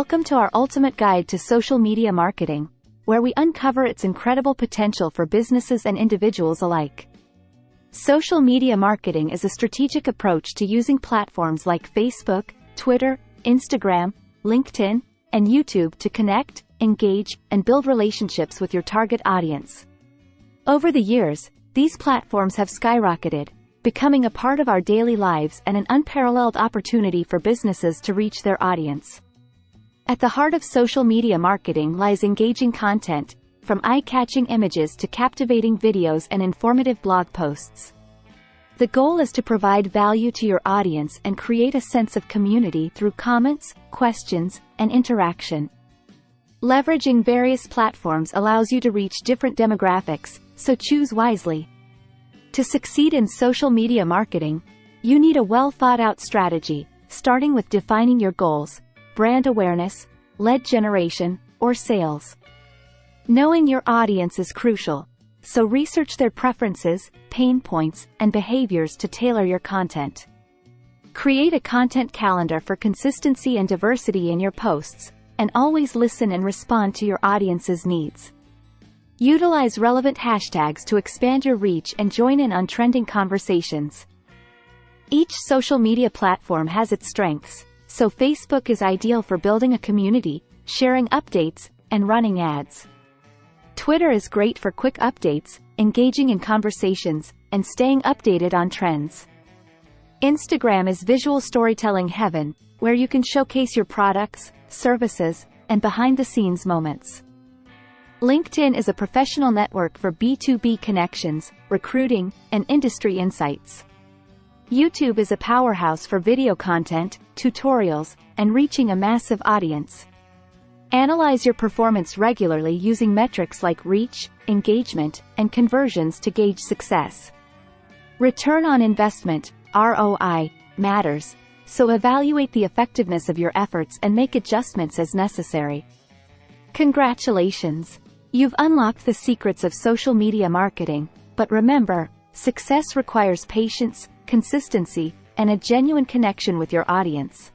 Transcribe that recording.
Welcome to our ultimate guide to social media marketing, where we uncover its incredible potential for businesses and individuals alike. Social media marketing is a strategic approach to using platforms like Facebook, Twitter, Instagram, LinkedIn, and YouTube to connect, engage, and build relationships with your target audience. Over the years, these platforms have skyrocketed, becoming a part of our daily lives and an unparalleled opportunity for businesses to reach their audience. At the heart of social media marketing lies engaging content, from eye-catching images to captivating videos and informative blog posts. The goal is to provide value to your audience and create a sense of community through comments, questions, and interaction. Leveraging various platforms allows you to reach different demographics, so choose wisely. To succeed in social media marketing, you need a well-thought-out strategy, starting with defining your goals, brand awareness, lead generation, or sales. Knowing your audience is crucial, so research their preferences, pain points, and behaviors to tailor your content. Create a content calendar for consistency and diversity in your posts, and always listen and respond to your audience's needs. Utilize relevant hashtags to expand your reach and join in on trending conversations. Each social media platform has its strengths, so Facebook is ideal for building a community, sharing updates, and running ads. Twitter is great for quick updates, engaging in conversations, and staying updated on trends. Instagram is visual storytelling heaven, where you can showcase your products, services, and behind-the-scenes moments. LinkedIn is a professional network for B2B connections, recruiting, and industry insights. YouTube is a powerhouse for video content, tutorials, and reaching a massive audience. Analyze your performance regularly using metrics like reach, engagement, and conversions to gauge success. Return on investment, ROI, matters, so evaluate the effectiveness of your efforts and make adjustments as necessary. Congratulations! You've unlocked the secrets of social media marketing, but remember, success requires patience, consistency, and a genuine connection with your audience.